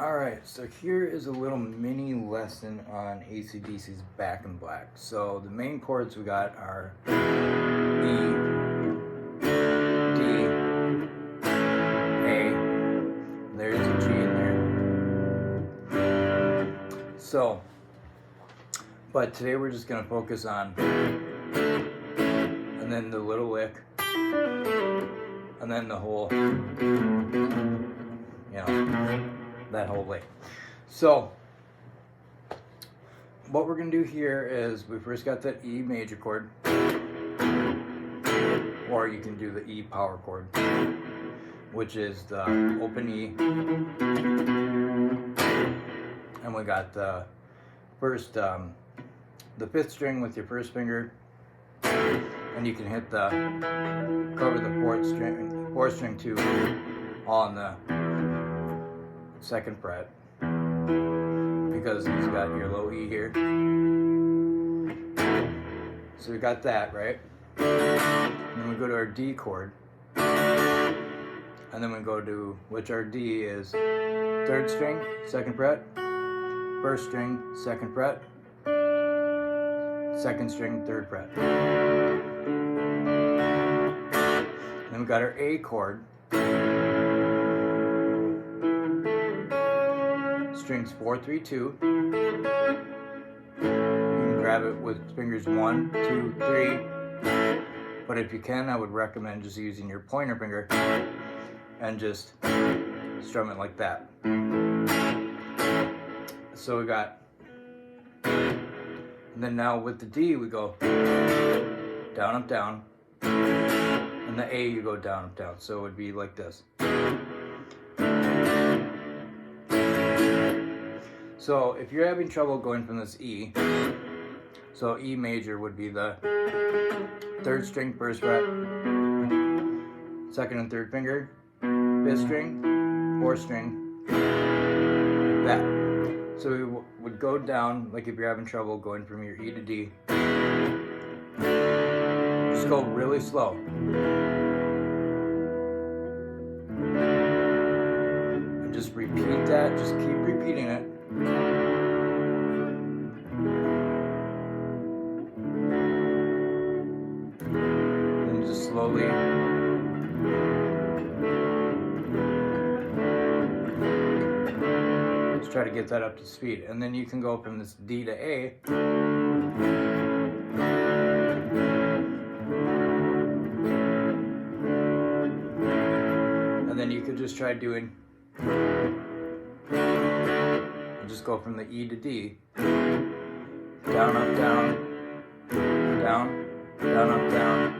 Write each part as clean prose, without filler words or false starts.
Alright, so here is a little mini lesson on AC/DC's Back in Black. So the main chords we got are E, D, A, there's a G in there. So, but today we're just going to focus on, and then the little lick, and then the whole, that whole lick. So, what we're going to do here is we first got that E major chord, or you can do the E power chord, which is the open E, and we got the first, the fifth string with your first finger, and you can hit the, cover the fourth string too, on the second fret, because he's got your low E here. So we got that, right? And then we go to our D chord, and then we go to, which our D is third string, second fret, first string, second fret, second string, third fret. Then we got our A chord, strings 4, 3, 2. You can grab it with fingers 1, 2, 3. But if you can, I would recommend just using your pointer finger and just strum it like that. So we got, and then now with the D we go down, up, down, and the A you go down, up, down. So it would be like this. So if you're having trouble going from this E, so E major would be the third string, first fret, second and third finger, fifth string, fourth string, like that. So we would go down, like if you're having trouble going from your E to D, just go really slow. And just repeat that, just keep repeating it. And just slowly just try to get that up to speed. And then you can go from this D to A. And then you could just try doing, just go from the E to D, down, up, down, down, down, up, down,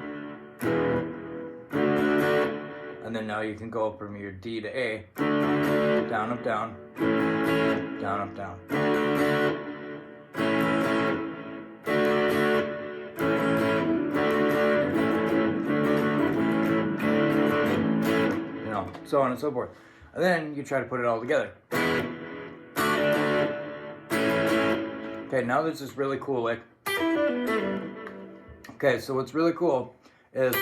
and then now you can go from your D to A, down, up, down, down, up, down. So on and so forth. And then you try to put it all together. Okay, now there's this really cool lick. Okay, so what's really cool is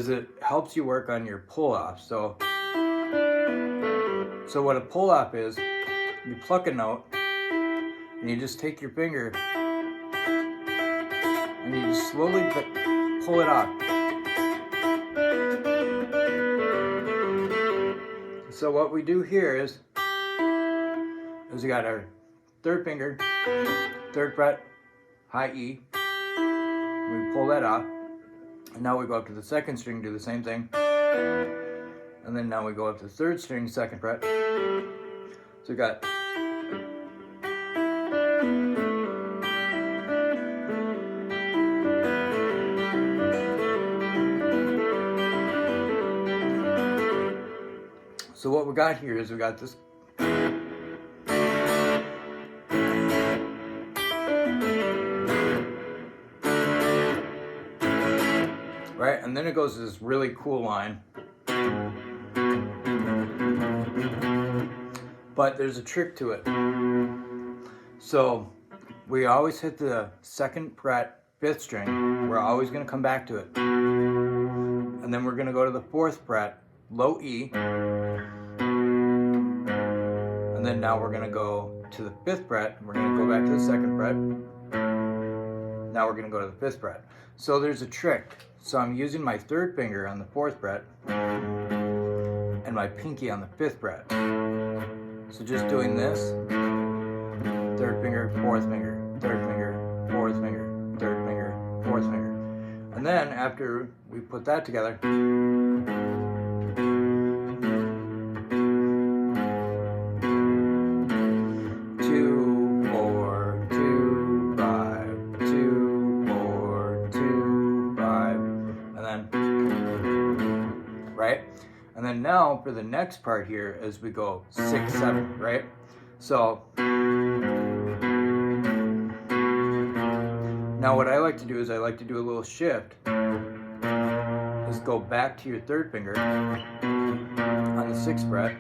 it helps you work on your pull-off. So what a pull-off is, you pluck a note, and you just take your finger, and you just slowly pull it off. So what we do here is we got our third finger, third fret, high E. We pull that off. And now we go up to the second string, do the same thing. And then now we go up to the third string, second fret. So we got, so what we got here is we got this. Right, and then it goes to this really cool line. But there's a trick to it. So we always hit the second fret, fifth string. We're always going to come back to it. And then we're going to go to the fourth fret, low E. And then now we're going to go to the 5th fret. We're going to go back to the 2nd fret. Now we're going to go to the 5th fret. So there's a trick. So I'm using my 3rd finger on the 4th fret and my pinky on the 5th fret. So just doing this, 3rd finger, 4th finger, 3rd finger, 4th finger, 3rd finger, 4th finger. And then after we put that together, 2, 4, 2, 5, 2, 4, 2, 5, and then, right? And then now for the next part here, as we go 6, 7, right? So now what I like to do is I like to do a little shift. Is go back to your 3rd finger on the 6th fret,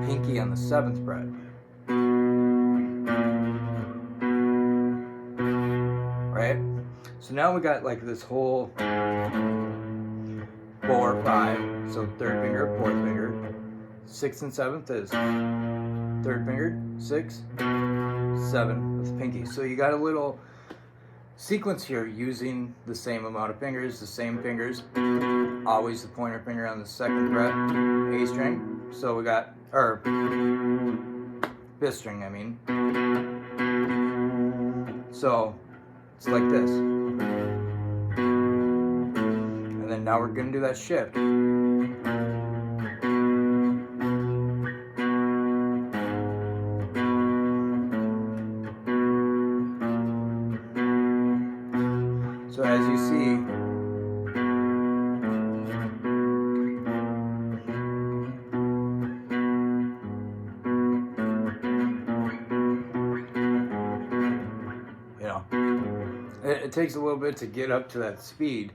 pinky on the 7th fret. Right? So now we got like this whole 4, 5, so 3rd finger, 4th finger, 6th and 7th is 3rd finger, 6, 7 with pinky. So you got a little sequence here using the same amount of fingers, the same fingers, always the pointer finger on the 2nd fret, A string. So we got, or 5th string, I mean. So it's like this. And then now we're going to do that shift. So as you see, you know, it takes a little bit to get up to that speed.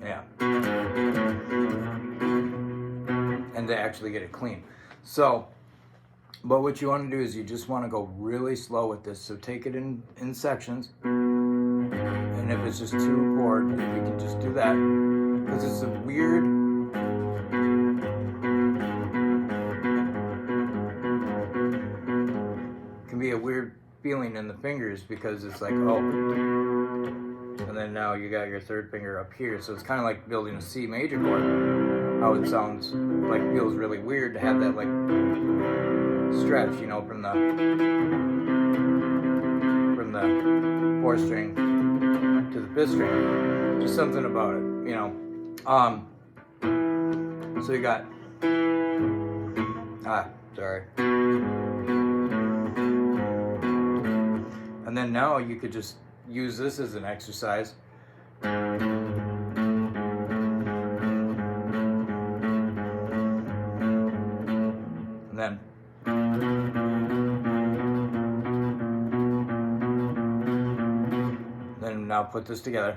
Yeah. And to actually get it clean. So, but what you want to do is you just want to go really slow with this. So take it in sections. And if it's just 2, 4, you can just do that. Because it's a weird, can be a weird feeling in the fingers because it's like, oh. And then now you got your 3rd finger up here. So it's kind of like building a C major chord. How it sounds like, feels really weird to have that like stretch, you know, from the 4th string to the 5th string. Just something about it, you know. So you got, sorry. And then now you could just use this as an exercise. And then now put this together.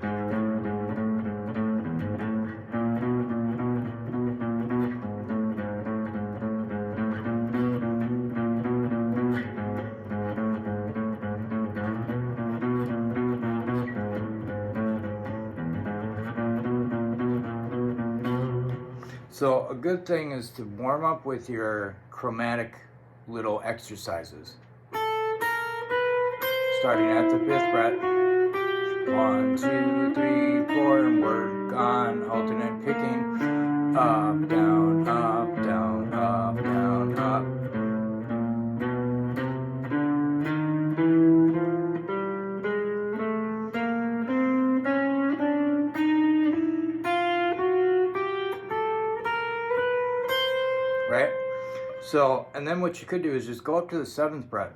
So a good thing is to warm up with your chromatic little exercises. Starting at the 5th fret. 1, 2, 3, 4, and work on alternate picking. Up, down, up, down, up, down, up. Right? So, and then what you could do is just go up to the 7th fret.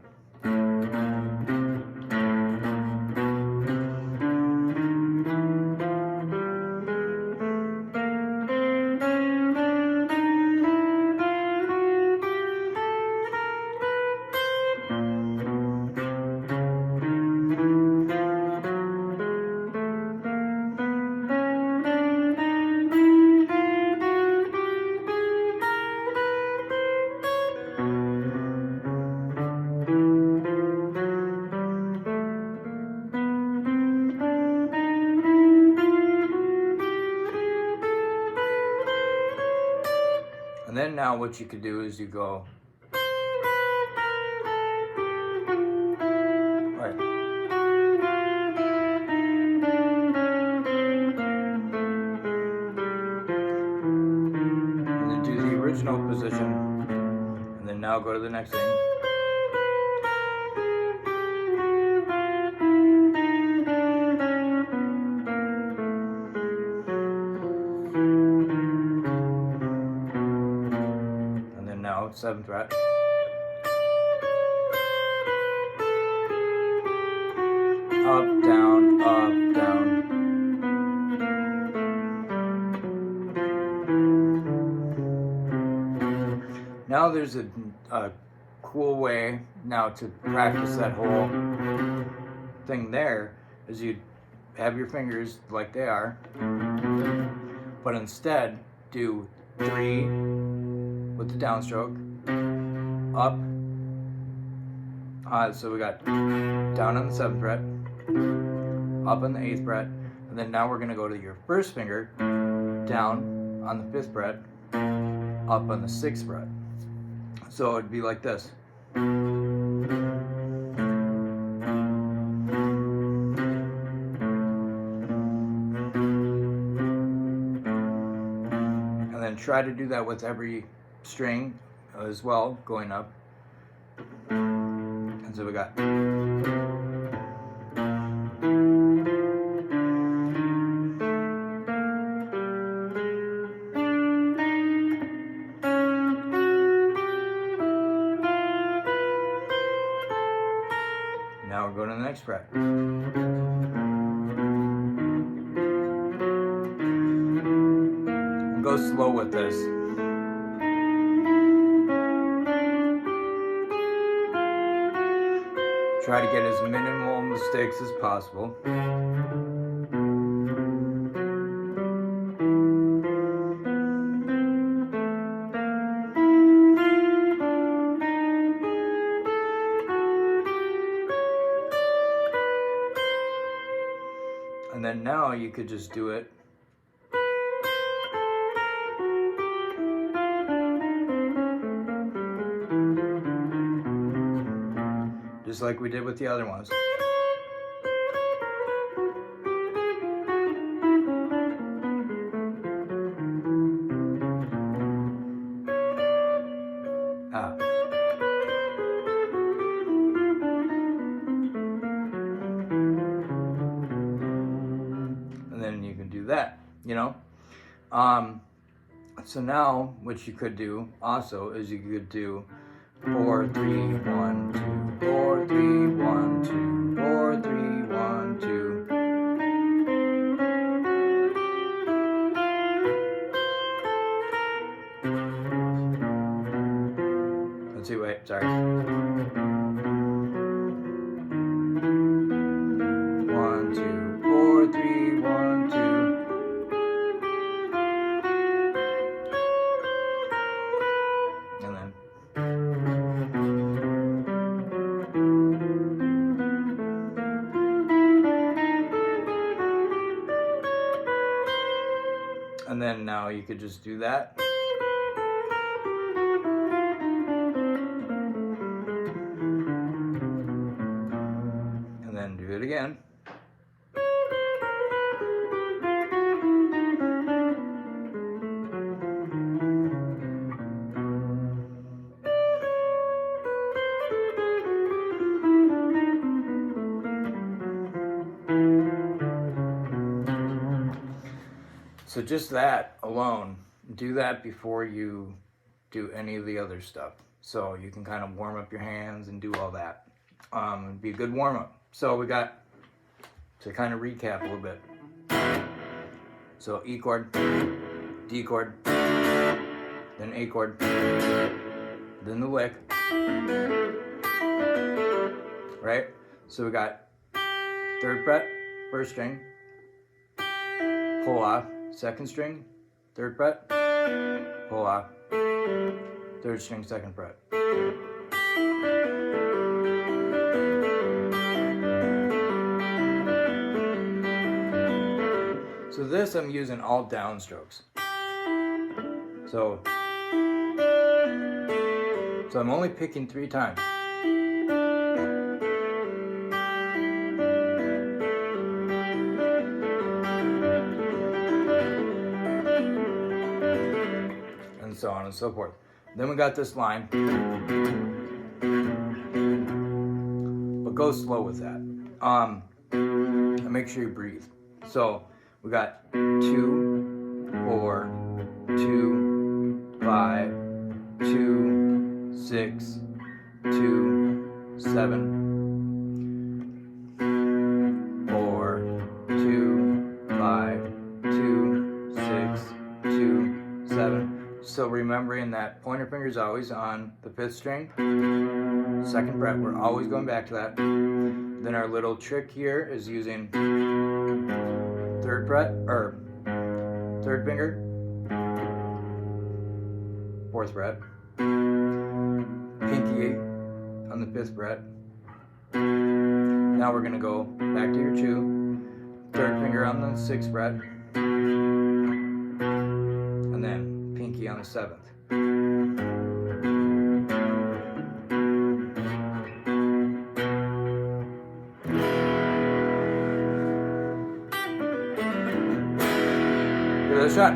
And then now what you could do is you go, right. And then do the original position, and then now go to the next thing. Now 7th fret. Up, down, up, down. Now there's a cool way now to practice that whole thing there, is you have your fingers like they are, but instead do 3 with the downstroke, up, so we got down on the 7th fret, up on the 8th fret, and then now we're going to go to your first finger, down on the 5th fret, up on the 6th fret. So it'd be like this. And then try to do that with every string as well, going up. And so we got now we're going to the next fret. And go slow with this. Try to get as minimal mistakes as possible. And then now you could just do it. Just like we did with the other ones. And then you can do that, you know. So now what you could do also is you could do 4, 3, 1, 2, 4, 3, 1, 2, 4, 3, 1, 2. Let's see, wait, sorry. 1, 2, 4, 3, 1, 2. And then now you could just do that. And then do it again. So just that alone, do that before you do any of the other stuff. So you can kind of warm up your hands and do all that. It'd be a good warm up. So we got, to kind of recap a little bit. So E chord, D chord, then A chord, then the lick, right? So we got 3rd fret, 1st string, pull off, 2nd string, 3rd fret, pull off, 3rd string, 2nd fret. So this I'm using all downstrokes. So So I'm only picking 3 times. And so on and so forth. Then we got this line, but go slow with that. And make sure you breathe. So we got 2, 4, 2, 5, 2, 6, 2, 7, 4, 2, 5, 2, 6, 2, 7. So remembering that pointer finger is always on the 5th string, 2nd fret, we're always going back to that. Then our little trick here is using 3rd fret, or 3rd finger, 4th fret, pinky on the 5th fret. Now we're going to go back to your 2, 3rd finger on the 6th fret, and then pinky on the 7th. Give it a shot.